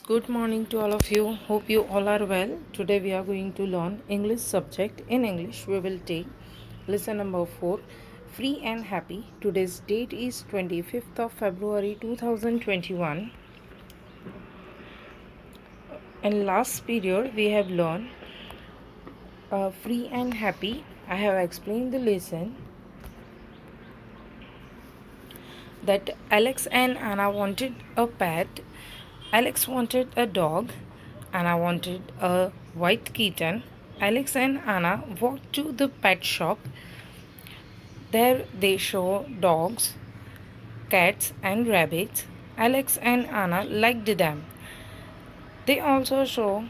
Good morning to all of you. Hope you all are well. Today we are going to learn English subject. In English we will take lesson number 4, Free and Happy. Today's date is 25th of February 2021. In last period we have learned Free and Happy. I have explained the lesson that Alex and Anna wanted a pet. Alex wanted a dog. Anna wanted a white kitten. Alex and Anna walked to the pet shop. There they saw dogs, cats, and rabbits. Alex and Anna liked them. They also saw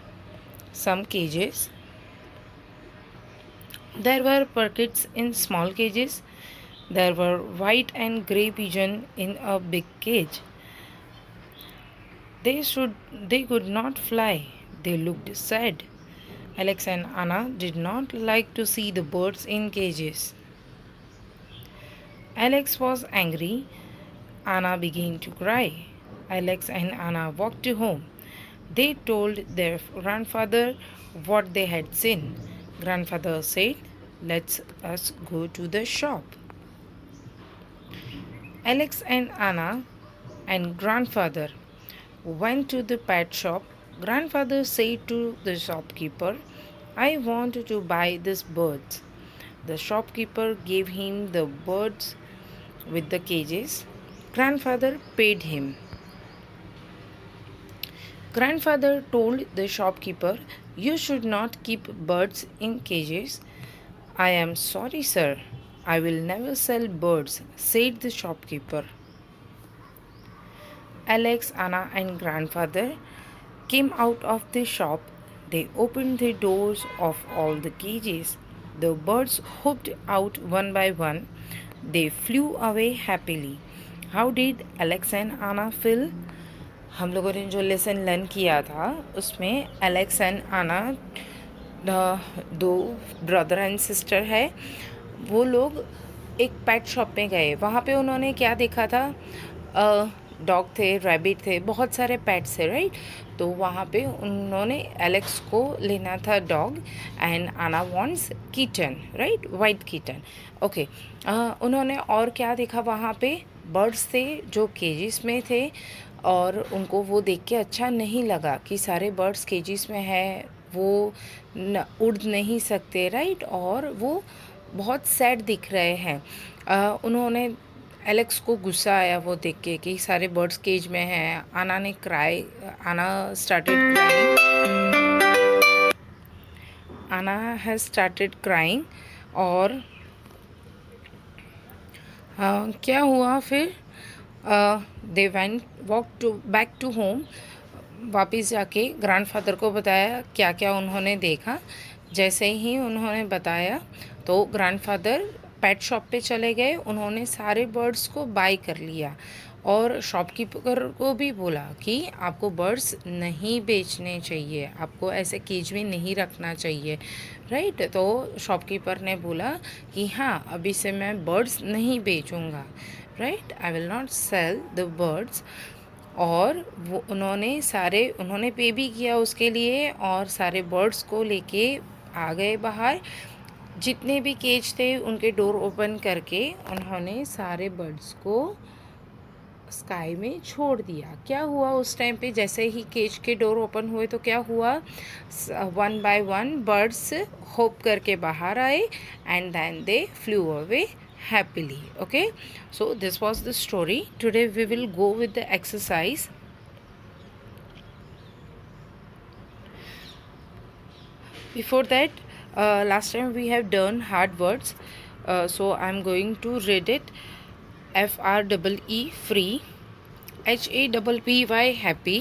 some cages. There were parakeets in small cages. There were white and grey pigeons in a big cage. They could not fly. They looked sad. Alex and Anna did not like to see the birds in cages. Alex was angry. Anna began to cry. Alex and Anna walked home. They told their grandfather what they had seen. Grandfather said, "Let us go to the shop." Alex and Anna and grandfather went to the pet shop. Grandfather said to the shopkeeper, "I want to buy these birds." The shopkeeper gave him the birds with the cages. Grandfather paid him. Grandfather told the shopkeeper, "You should not keep birds in cages." "I am sorry, sir. I will never sell birds," said the shopkeeper. Alex, Anna, and grandfather came out of the shop. They opened the doors of all the cages. The birds hopped out one by one. They flew away happily. How did Alex and Anna feel? हम लोगों ने जो lesson learn किया था उसमें Alex and आना दो brother and sister है, वो लोग एक पेट शॉप में गए. वहाँ पे उन्होंने क्या देखा था? डॉग थे, रैबिट थे, बहुत सारे पेट्स थे, राइट. तो वहाँ पे उन्होंने एलेक्स को लेना था डॉग एंड आना wants kitten, right, white kitten. Okay. उन्होंने और क्या देखा? वहाँ पे बर्ड्स थे जो केजिस में थे और उनको वो देख के अच्छा नहीं लगा कि सारे बर्ड्स केजिस में है, वो उड़ नहीं सकते, राइट, और वो बहुत सैड दिख रहे हैं. उन्होंने एलेक्स को गुस्सा आया वो देख के कि सारे बर्ड्स केज में हैं. आना हैज स्टार्टेड क्राइंग. और क्या हुआ फिर? They walk back to home. वापस जाके ग्रैंडफादर को बताया क्या क्या उन्होंने देखा. जैसे ही उन्होंने बताया तो ग्रैंडफादर पेट शॉप पे चले गए. उन्होंने सारे बर्ड्स को बाय कर लिया और शॉपकीपर को भी बोला कि आपको बर्ड्स नहीं बेचने चाहिए, आपको ऐसे केज में नहीं रखना चाहिए, राइट. तो शॉपकीपर ने बोला कि हाँ, अभी से मैं बर्ड्स नहीं बेचूँगा, right, I will not sell the birds. और वो उन्होंने पे भी किया उसके लिए और सारे बर्ड्स को लेके आ गए बाहर. जितने भी केज थे उनके डोर ओपन करके उन्होंने सारे बर्ड्स को स्काई में छोड़ दिया. क्या हुआ उस टाइम पे? जैसे ही केज के डोर ओपन हुए तो क्या हुआ? One by one birds hop करके बाहर आए and then they flew away happily. Okay, so this was the story. Today we will go with the exercise. Before that, last time we have done hard words, so I'm going to read it. FREE free, HAPPY happy,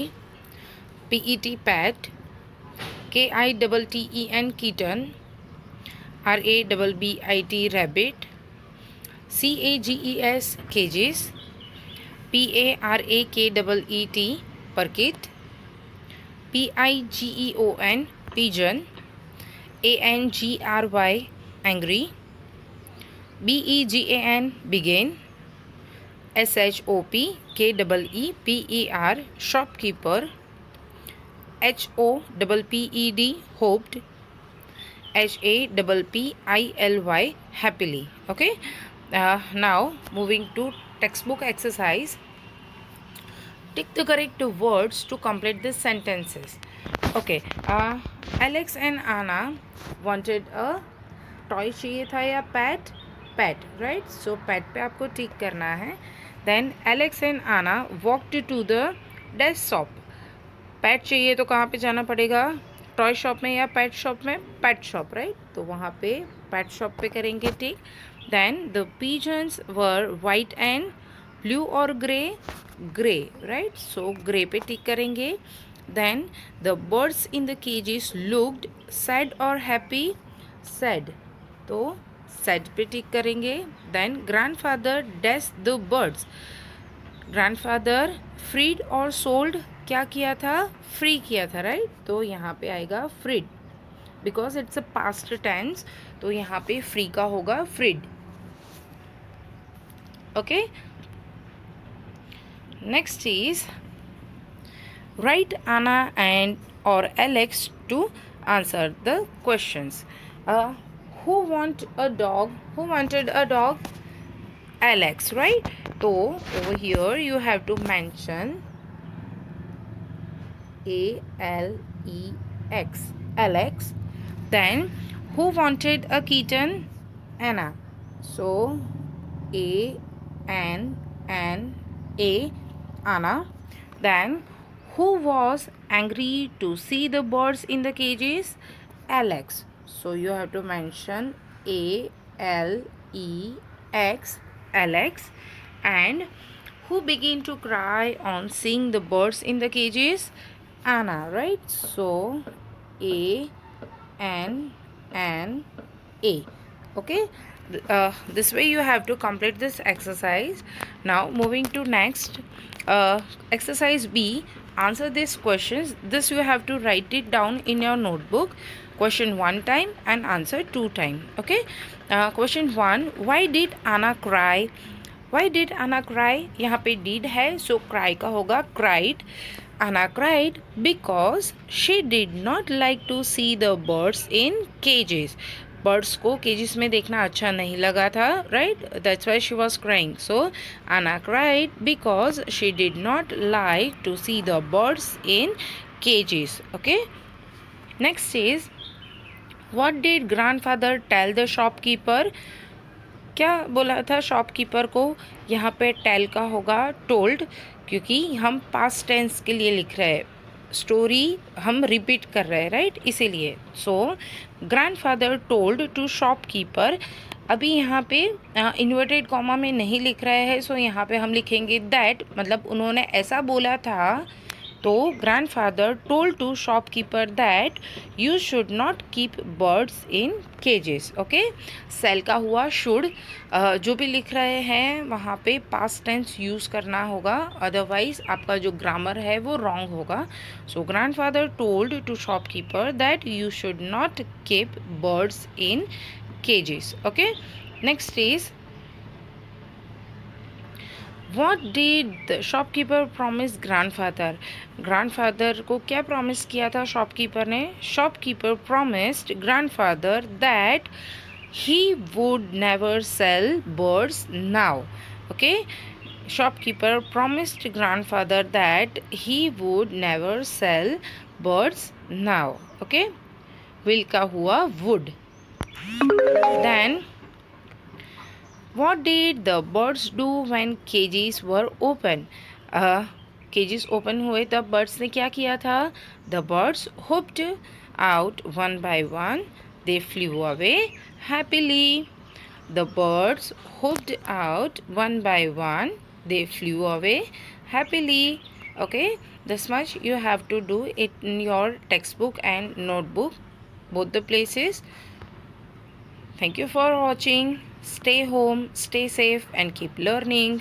PET pet, KITTEN kitten, RABBIT rabbit, CAGES cages, PARAKEET parakeet, PIGEON pigeon, ANGRY angry, BEGAN begin, SHOPKEEPER shopkeeper, HOPPED, hoped. HAPPILY, happily. Okay. Now moving to textbook exercise. Tick the correct words to complete the sentences. Okay. Alex and Anna wanted a toy चाहिए था या pet, pet, right. So pet पे आपको tick करना है. Then Alex and Anna walked to the desk shop. Pet चाहिए तो कहाँ पे जाना पड़ेगा, टॉय शॉप में या पैट शॉप में, पैट शॉप, राइट. तो वहाँ पे पैट शॉप पे करेंगे tick. Then the pigeons were white and blue और grey, grey, right. So grey पे टिक करेंगे. Then the birds in the cages looked sad और हैप्पी, सैड, तो सैड पे टिक करेंगे. Then grandfather dressed the birds. Grandfather freed और sold, क्या किया था, फ्री किया था, राइट. तो यहाँ पे आएगा freed, because it's a past tense. तो यहाँ पे फ्री का होगा freed. Okay. Next is right Anna and or Alex to answer the questions. Who wanted a dog? Alex, right? So over here you have to mention ALEX, Alex. Then who wanted a kitten? Anna. So ANNA, Anna. Then who was angry to see the birds in the cages? Alex. So you have to mention ALEX, Alex. And who began to cry on seeing the birds in the cages? Anna, right? So ANNA. Okay. This way you have to complete this exercise. Now moving to next exercise B. Answer these questions. This you have to write it down in your notebook. Question 1 time and answer 2 time. Okay. Question 1. Why did Anna cry? Why did Anna cry? यहाँ पे did है, so cry का होगा cried. Anna cried because she did not like to see the birds in cages. Birds को cages में देखना अच्छा नहीं लगा था, right. That's why she was crying. So Anna cried because she did not like to see the birds in cages. Okay. Next is what did grandfather tell the shopkeeper? क्या बोला था शॉपकीपर को? यहाँ पे टेल का होगा told, क्योंकि हम पास्ट टेंस के लिए लिख रहे हैं, स्टोरी हम रिपीट कर रहे हैं, राइट, इसीलिए. सो ग्रैंडफादर टोल्ड टू शॉपकीपर. अभी यहाँ पे इन्वर्टेड कॉमा में नहीं लिख रहे हैं, सो यहाँ पे हम लिखेंगे दैट, मतलब उन्होंने ऐसा बोला था. तो grandfather told to shopkeeper that you should not keep birds in cages. Okay. Sell का हुआ शुड. जो भी लिख रहे हैं वहाँ पे पास्ट टेंस यूज़ करना होगा, अदरवाइज आपका जो ग्रामर है वो रॉन्ग होगा. So grandfather told to shopkeeper that you should not keep birds in cages. Okay. Next is What did the shopkeeper promise grandfather? Grandfather को क्या प्रॉमिस किया था शॉपकीपर ने? Shopkeeper promised grandfather that he would never sell birds now. Okay. Shopkeeper promised grandfather that he would never sell birds now. Okay. Will का हुआ would. Then what did the birds do when cages were open? Cages open हुए तब birds ने क्या किया था? The birds hopped out one by one. They flew away happily. The birds hopped out one by one. They flew away happily. Okay, this much you have to do it in your textbook and notebook, both the places. Thank you for watching. Stay home, stay safe and keep learning.